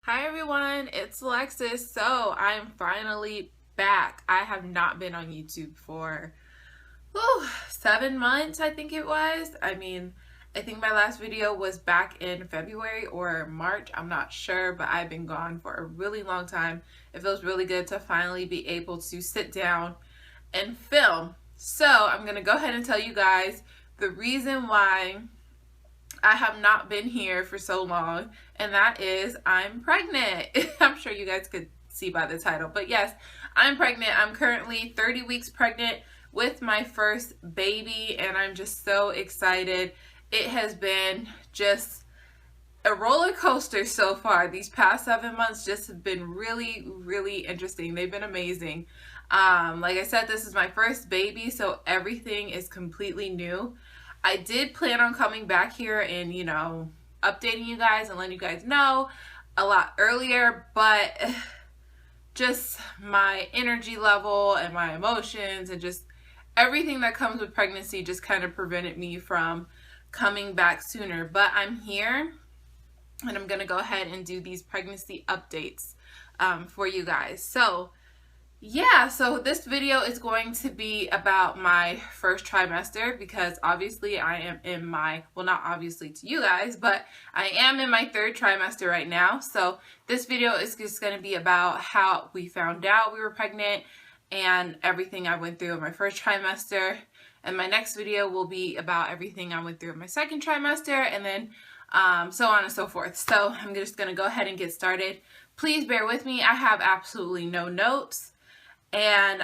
Hi everyone, it's Alexis. So I'm finally back. I have not been on YouTube for 7 months, I think it was. I think my last video was back in February or March. I'm not sure, but I've been gone for a really long time. It feels really good to finally be able to sit down and film. So I'm going to go ahead and tell you guys the reason why I have not been here for so long, and that is I'm pregnant. I'm sure you guys could see by the title, but yes, I'm pregnant. I'm currently 30 weeks pregnant with my first baby, and I'm just so excited. It has been just a roller coaster so far. These past 7 months just have been really, really interesting. They've been amazing. Like I said, this is my first baby, so everything is completely new. I did plan on coming back here and, updating you guys and letting you guys know a lot earlier, but just my energy level and my emotions and just everything that comes with pregnancy just kind of prevented me from coming back sooner. But I'm here and I'm going to go ahead and do these pregnancy updates for you guys. So yeah, so this video is going to be about my first trimester because obviously I am in my, well, not obviously to you guys, but I am in my third trimester right now. So this video is just going to be about how we found out we were pregnant and everything I went through in my first trimester. And my next video will be about everything I went through in my second trimester, and then so on and so forth. So I'm just going to go ahead and get started. Please bear with me. I have absolutely no notes. And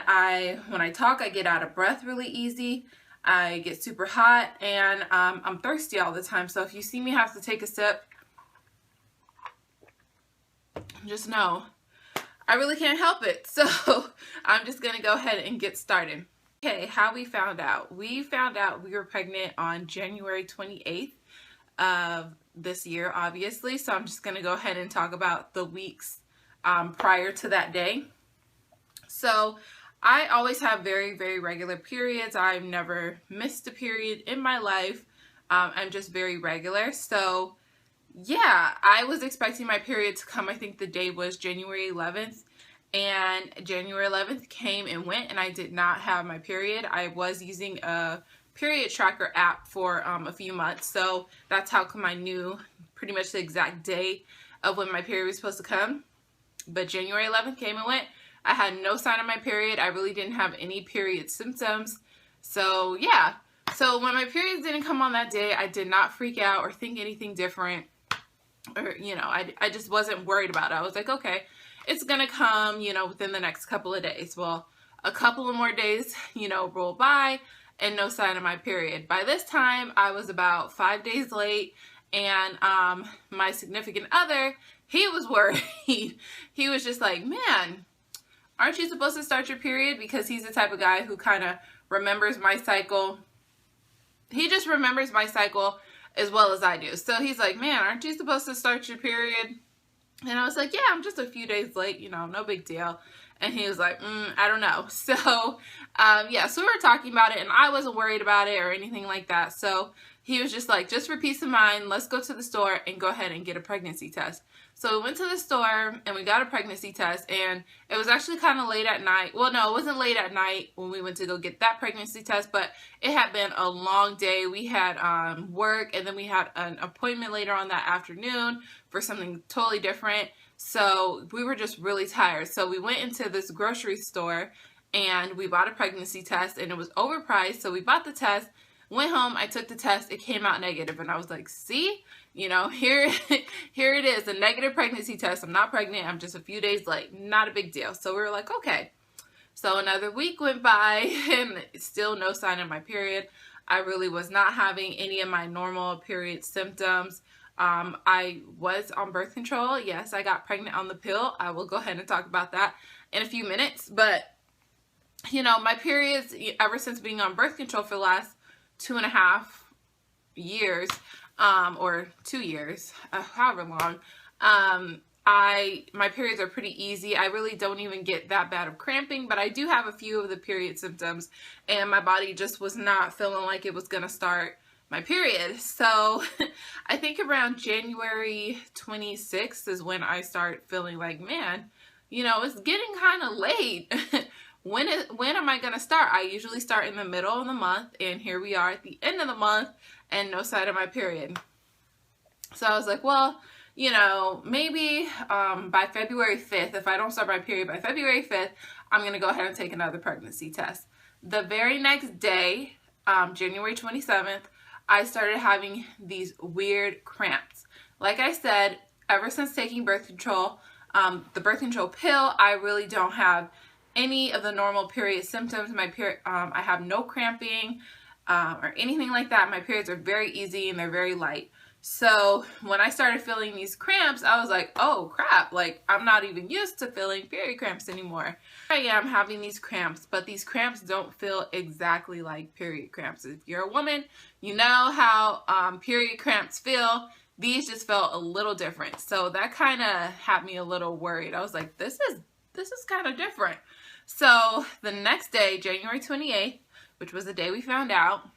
when I talk, I get out of breath really easy. I get super hot, and I'm thirsty all the time. So if you see me have to take a sip, just know I really can't help it. So I'm just going to go ahead and get started. Okay, how we found out. We found out we were pregnant on January 28th of this year, obviously. So I'm just going to go ahead and talk about the weeks prior to that day. So I always have very, very regular periods. I've never missed a period in my life. I'm just very regular. So yeah, I was expecting my period to come. I think the day was January 11th, and January 11th came and went, and I did not have my period. I was using a period tracker app for a few months. So that's how come I knew pretty much the exact day of when my period was supposed to come. But January 11th came and went. I had no sign of my period. I really didn't have any period symptoms. So yeah, so when my periods didn't come on that day, I did not freak out or think anything different. Or, I just wasn't worried about it. I was like, okay, it's gonna come, within the next couple of days. Well, a couple of more days, rolled by and no sign of my period. By this time, I was about 5 days late, and my significant other, he was worried. He was just like, man, aren't you supposed to start your period? Because he's the type of guy who kind of remembers my cycle. He just remembers my cycle as well as I do. So he's like, man, aren't you supposed to start your period? And I was like, yeah, I'm just a few days late, no big deal. And he was like, I don't know. So yeah, so we were talking about it, and I wasn't worried about it or anything like that. So he was just like, just for peace of mind, let's go to the store and go ahead and get a pregnancy test. So we went to the store and we got a pregnancy test, and it was actually kind of late at night. Well, no, it wasn't late at night when we went to go get that pregnancy test, but it had been a long day. We had work, and then we had an appointment later on that afternoon for something totally different. So we were just really tired. So we went into this grocery store and we bought a pregnancy test, and it was overpriced. So we bought the test, went home, I took the test, it came out negative, and I was like, see? Here it is, a negative pregnancy test. I'm not pregnant. I'm just a few days late. Not a big deal. So we were like, okay. So another week went by, and still no sign of my period. I really was not having any of my normal period symptoms. I was on birth control. Yes, I got pregnant on the pill. I will go ahead and talk about that in a few minutes. But, my periods, ever since being on birth control for the last 2.5 years, or 2 years, however long, my periods are pretty easy. I really don't even get that bad of cramping, but I do have a few of the period symptoms, and my body just was not feeling like it was going to start my period. So I think around January 26th is when I start feeling like, man, you know, it's getting kind of late. When am I going to start? I usually start in the middle of the month, and here we are at the end of the month and no sign of my period. So I was like, well, you know, maybe by February 5th, if I don't start my period by February 5th, I'm going to go ahead and take another pregnancy test. The very next day, January 27th, I started having these weird cramps. Like I said, ever since taking birth control, the birth control pill, I really don't have any of the normal period symptoms. My period, I have no cramping or anything like that. My periods are very easy and they're very light. So when I started feeling these cramps, I was like, oh crap, like I'm not even used to feeling period cramps anymore. I am having these cramps, but these cramps don't feel exactly like period cramps. If you're a woman, you know how period cramps feel. These just felt a little different. So that kind of had me a little worried. I was like, this is kind of different. So the next day, January 28th, which was the day we found out,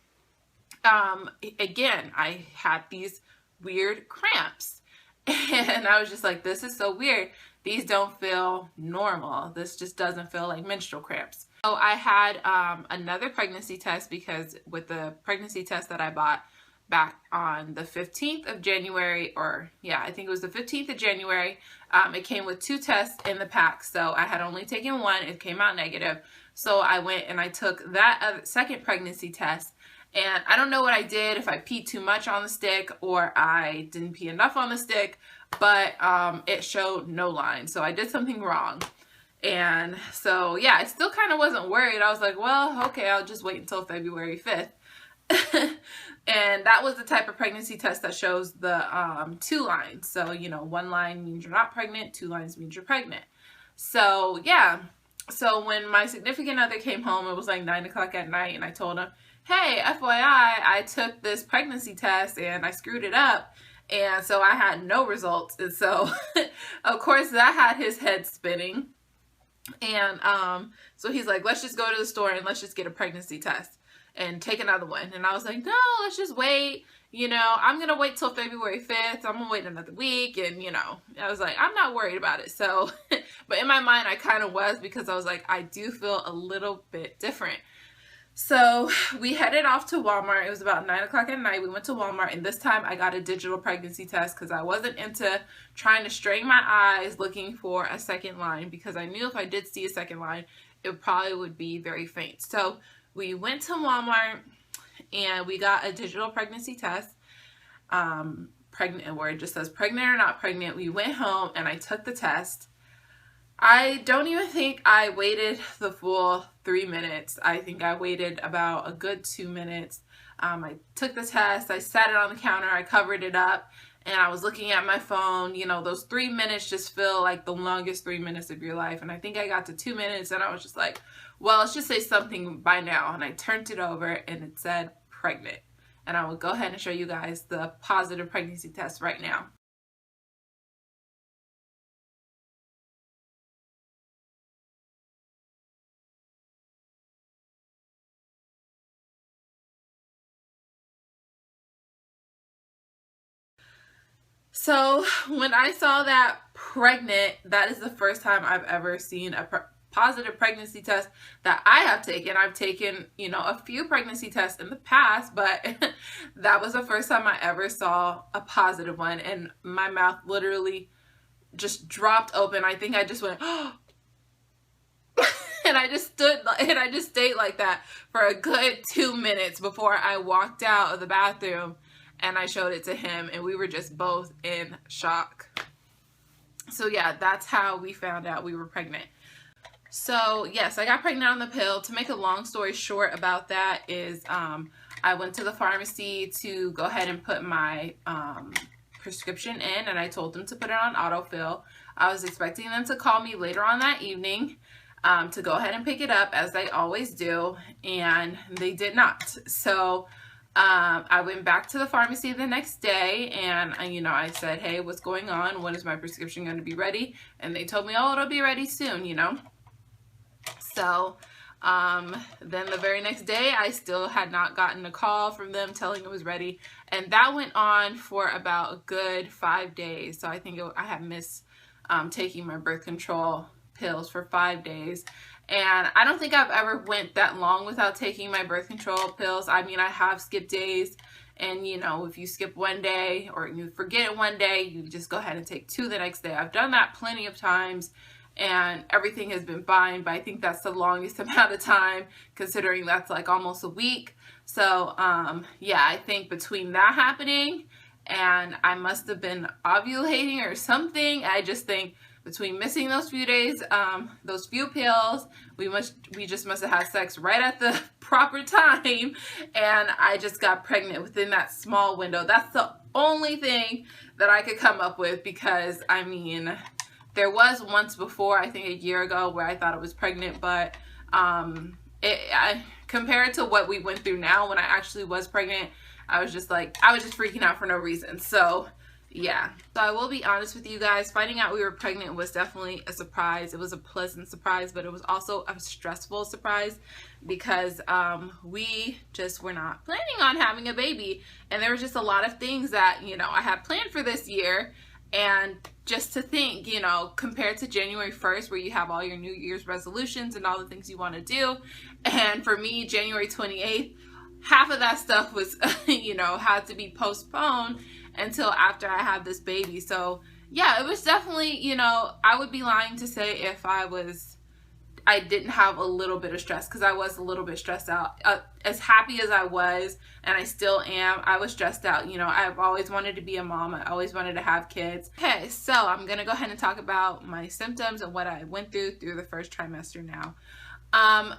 again, I had these weird cramps, and I was just like, this is so weird. These don't feel normal. This just doesn't feel like menstrual cramps. So I had another pregnancy test, because with the pregnancy test that I bought back on the 15th of January, or yeah, I think it was the 15th of January, it came with 2 tests in the pack. So I had only taken one. It came out negative. So I went and I took that second pregnancy test. And I don't know what I did, if I peed too much on the stick or I didn't pee enough on the stick, but it showed no line. So I did something wrong. And so, yeah, I still kind of wasn't worried. I was like, well, okay, I'll just wait until February 5th. And that was the type of pregnancy test that shows the 2 lines. So, you know, 1 line means you're not pregnant, 2 lines means you're pregnant. So, yeah. So when my significant other came home, it was like 9 o'clock at night, and I told him, hey, FYI, I took this pregnancy test and I screwed it up, and so I had no results. And so of course that had his head spinning, and so he's like, let's just go to the store and let's just get a pregnancy test and take another one. And I was like, no, let's just wait, you know, I'm gonna wait till February 5th. I'm gonna wait another week. And you know, I was like, I'm not worried about it. So but in my mind I kind of was, because I was like, I do feel a little bit different. So we headed off to Walmart. It was about 9 o'clock at night. We went to Walmart, and this time I got a digital pregnancy test, because I wasn't into trying to strain my eyes looking for a second line, because I knew if I did see a second line, it probably would be very faint. So we went to Walmart and we got a digital pregnancy test, pregnant, where it just says pregnant or not pregnant. We went home and I took the test. I don't even think I waited the full 3 minutes. I think I waited about a good 2 minutes. I took the test, I sat it on the counter, I covered it up, and I was looking at my phone. You know, those 3 minutes just feel like the longest 3 minutes of your life. And I think I got to 2 minutes and I was just like, well, let's just say something by now. And I turned it over and it said pregnant. And I will go ahead and show you guys the positive pregnancy test right now. So when I saw that pregnant, that is the first time I've ever seen a positive pregnancy test that I have taken. I've taken, you know, a few pregnancy tests in the past, but that was the first time I ever saw a positive one, and my mouth literally just dropped open. I think I just went, oh, and I just stood and I just stayed like that for a good 2 minutes before I walked out of the bathroom and I showed it to him, and we were just both in shock. So yeah, that's how we found out we were pregnant. So yes, I got pregnant on the pill. To make a long story short about that is I went to the pharmacy to go ahead and put my prescription in, and I told them to put it on autofill. I was expecting them to call me later on that evening to go ahead and pick it up, as they always do, and they did not. So I went back to the pharmacy the next day, and you know, I said, hey, what's going on? When is my prescription going to be ready? And they told me, oh, it'll be ready soon, you know. So Then the very next day, I still had not gotten a call from them telling it was ready. And that went on for about a good 5 days. So I think I had missed taking my birth control pills for 5 days. And I don't think I've ever went that long without taking my birth control pills. I mean, I have skipped days. And, you know, if you skip one day or you forget it one day, you just go ahead and take 2 the next day. I've done that plenty of times. And everything has been fine, but I think that's the longest amount of time, considering that's like almost a week. So yeah, I think between that happening and I must have been ovulating or something, I just think between missing those few days, those few pills, we just must have had sex right at the proper time, and I just got pregnant within that small window. That's the only thing that I could come up with, because I mean, there was once before, I think a year ago, where I thought I was pregnant, but compared to what we went through now, when I actually was pregnant, I was just freaking out for no reason. So yeah. So I will be honest with you guys, finding out we were pregnant was definitely a surprise. It was a pleasant surprise, but it was also a stressful surprise, because we just were not planning on having a baby. And there was just a lot of things that, you know, I had planned for this year. And just to think, you know, compared to January 1st, where you have all your New Year's resolutions and all the things you want to do. And for me, January 28th, half of that stuff was, you know, had to be postponed until after I had this baby. So yeah, it was definitely, you know, I would be lying to say if I didn't have a little bit of stress, because I was a little bit stressed out. As happy as I was, and I still am, I was stressed out. You know, I've always wanted to be a mom. I always wanted to have kids. Okay, so I'm going to go ahead and talk about my symptoms and what I went through the first trimester now.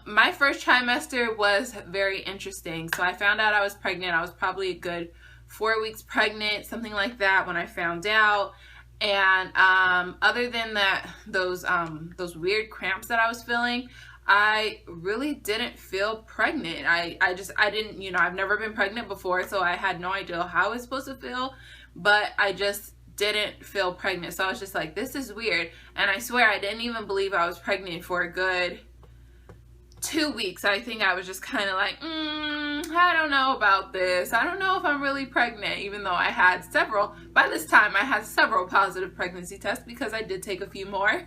My first trimester was very interesting. So I found out I was pregnant. I was probably a good 4 weeks pregnant, something like that, when I found out. And other than that, those weird cramps that I was feeling, I really didn't feel pregnant. I didn't, you know, I've never been pregnant before, so I had no idea how I was supposed to feel, but I just didn't feel pregnant. So I was just like, this is weird. And I swear I didn't even believe I was pregnant for a good 2 weeks. I think I was just kind of like, I don't know about this. I don't know if I'm really pregnant, even though I had several. By this time, I had several positive pregnancy tests, because I did take a few more.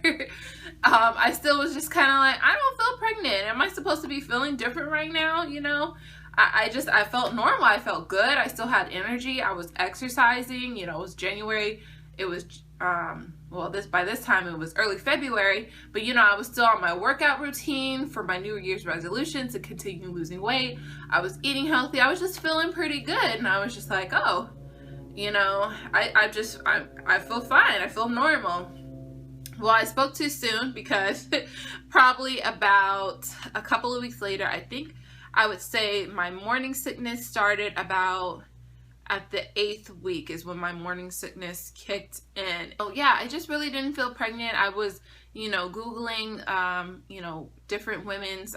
I still was just kind of like, I don't feel pregnant. Am I supposed to be feeling different right now? You know, I felt normal. I felt good. I still had energy. I was exercising. You know, it was January. It was well, by this time it was early February, but you know, I was still on my workout routine for my New Year's resolution to continue losing weight. I was eating healthy. I was just feeling pretty good, and I was just like, oh, you know, I feel fine. I feel normal. Well, I spoke too soon, because probably about a couple of weeks later, I think I would say my morning sickness started about at the 8th week is when my morning sickness kicked in. Oh yeah, I just really didn't feel pregnant. I was, you know, Googling, you know, different women's,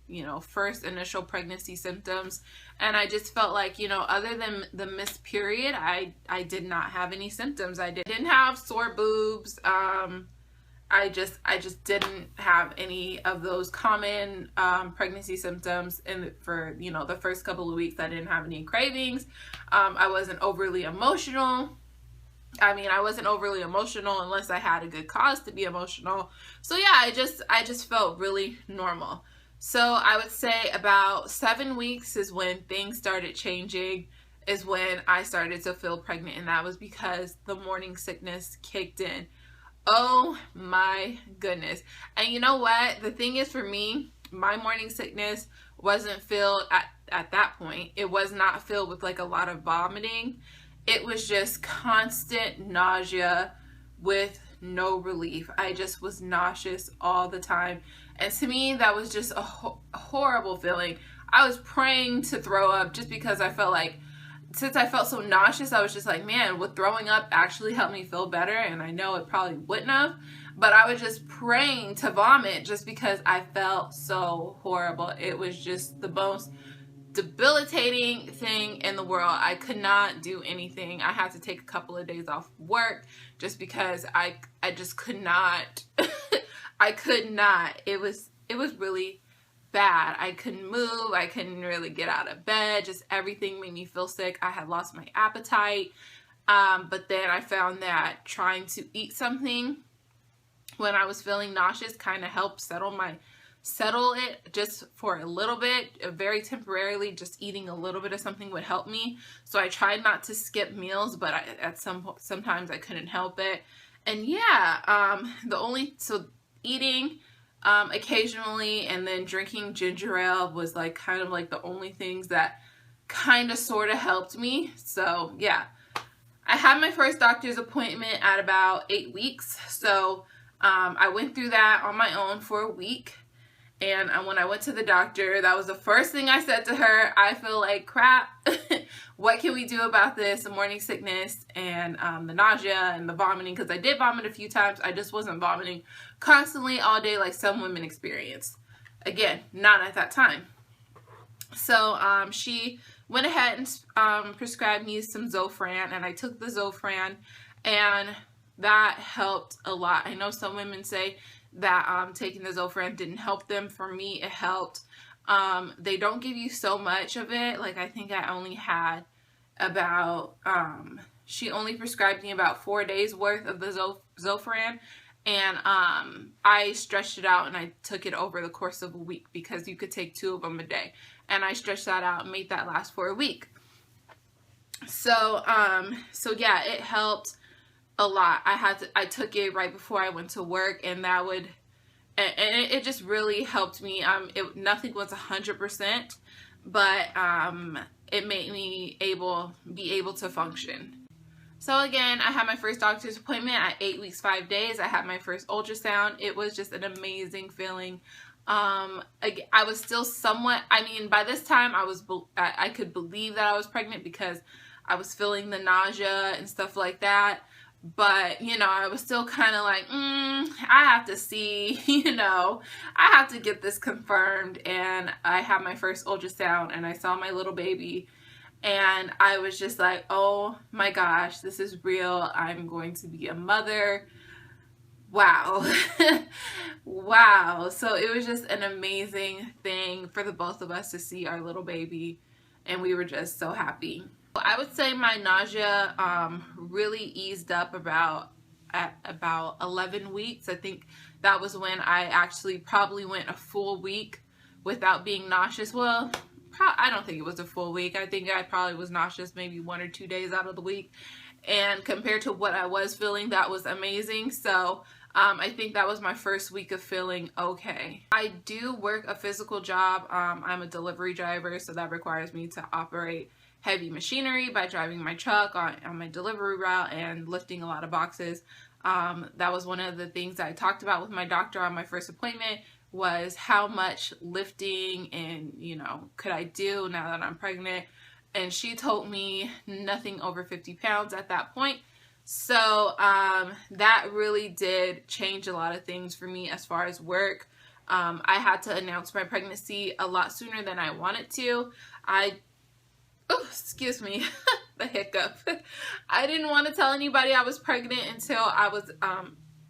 you know, first initial pregnancy symptoms. And I just felt like, you know, other than the missed period, I did not have any symptoms. I didn't have sore boobs. I just didn't have any of those common pregnancy symptoms. And for, you know, the first couple of weeks, I didn't have any cravings. I wasn't overly emotional. I mean, I wasn't overly emotional unless I had a good cause to be emotional. So yeah, I just felt really normal. So I would say about 7 weeks is when things started changing, is when I started to feel pregnant. And that was because the morning sickness kicked in. Oh my goodness. And you know what? The thing is, for me, my morning sickness wasn't filled at that point. It was not filled with like a lot of vomiting. It was just constant nausea with no relief. I just was nauseous all the time. And to me, that was just a horrible feeling. I was praying to throw up, just because I felt like, since I felt so nauseous, I was just like, man, would throwing up actually help me feel better? And I know it probably wouldn't have, but I was just praying to vomit, just because I felt so horrible. It was just the most debilitating thing in the world. I could not do anything. I had to take a couple of days off work, just because I just could not. I could not. It was really bad. I couldn't move. I couldn't really get out of bed. Just everything made me feel sick. I had lost my appetite. But then I found that trying to eat something when I was feeling nauseous kind of helped settle it just for a little bit, very temporarily. Just eating a little bit of something would help me. So I tried not to skip meals, but sometimes I couldn't help it. And yeah, eating occasionally and then drinking ginger ale was like kind of like the only things that kind of sort of helped me. So yeah, I had my first doctor's appointment at about 8 weeks. So I went through that on my own for a week. And when I went to the doctor, that was the first thing I said to her. I feel like crap. What can we do about this? The morning sickness and the nausea and the vomiting, because I did vomit a few times. I just wasn't vomiting constantly all day like some women experience. Again, not at that time. So she went ahead and prescribed me some Zofran, and I took the Zofran, and that helped a lot. I know some women say that taking the Zofran didn't help them. For me, it helped. They don't give you so much of it. Like, I think I only had about, she only prescribed me about 4 days worth of the Zofran. And I stretched it out and I took it over the course of a week, because you could take 2 of them a day. And I stretched that out and made that last for a week. So yeah, it helped a lot. I took it right before I went to work, and it just really helped me. Nothing was 100%, but it made me be able to function. So again, I had my first doctor's appointment at 8 weeks, 5 days. I had my first ultrasound. It was just an amazing feeling. I was still somewhat, I mean, by this time I could believe that I was pregnant, because I was feeling the nausea and stuff like that. But, you know, I was still kind of like, I have to see, you know, I have to get this confirmed. And I had my first ultrasound and I saw my little baby, and I was just like, oh my gosh, this is real. I'm going to be a mother. Wow. Wow. So it was just an amazing thing for the both of us to see our little baby, and we were just so happy. I would say my nausea really eased up at about 11 weeks. I think that was when I actually probably went a full week without being nauseous. Well, I don't think it was a full week. I think I probably was nauseous maybe 1 or 2 days out of the week. And compared to what I was feeling, that was amazing. So I think that was my first week of feeling okay. I do work a physical job. I'm a delivery driver, so that requires me to operate heavy machinery by driving my truck on my delivery route and lifting a lot of boxes. That was one of the things that I talked about with my doctor on my first appointment, was how much lifting and, you know, could I do now that I'm pregnant. And she told me nothing over 50 pounds at that point. So that really did change a lot of things for me as far as work. I had to announce my pregnancy a lot sooner than I wanted to. Oh, excuse me, the hiccup. I didn't want to tell anybody I was pregnant until I was,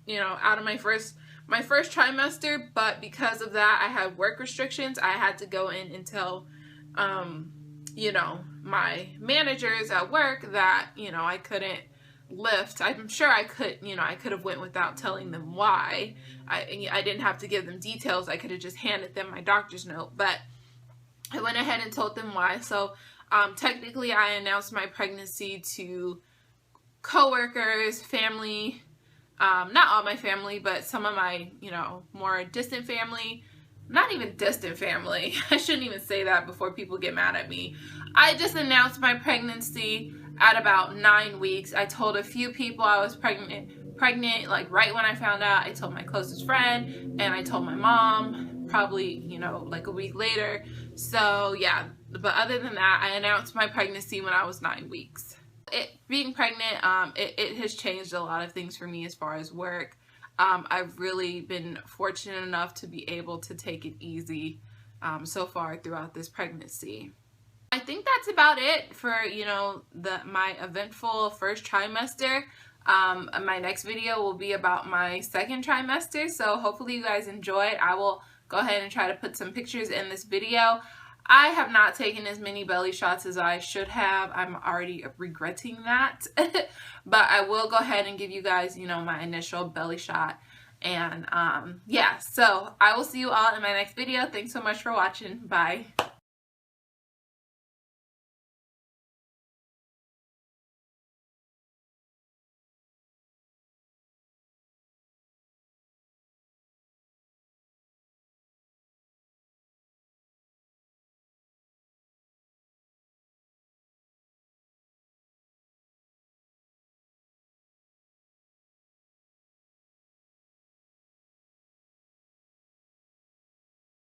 you know, out of my first trimester. But because of that, I had work restrictions. I had to go in and tell, you know, my managers at work that, you know, I couldn't lift. I'm sure I could, you know, I could have went without telling them why. I didn't have to give them details. I could have just handed them my doctor's note, but I went ahead and told them why. So technically I announced my pregnancy to coworkers, family, not all my family, but some of my, you know, more distant family. Not even distant family. I shouldn't even say that before people get mad at me. I just announced my pregnancy at about 9 weeks. I told a few people I was pregnant like right when I found out. I told my closest friend, and I told my mom probably, you know, like a week later. So yeah, but other than that, I announced my pregnancy when I was 9 weeks. Being pregnant, it has changed a lot of things for me as far as work. I've really been fortunate enough to be able to take it easy so far throughout this pregnancy. I think that's about it for, you know, my eventful first trimester. My next video will be about my second trimester, so hopefully you guys enjoyed. I will go ahead and try to put some pictures in this video. I have not taken as many belly shots as I should have. I'm already regretting that. But I will go ahead and give you guys, you know, my initial belly shot. And yeah, so I will see you all in my next video. Thanks so much for watching. Bye.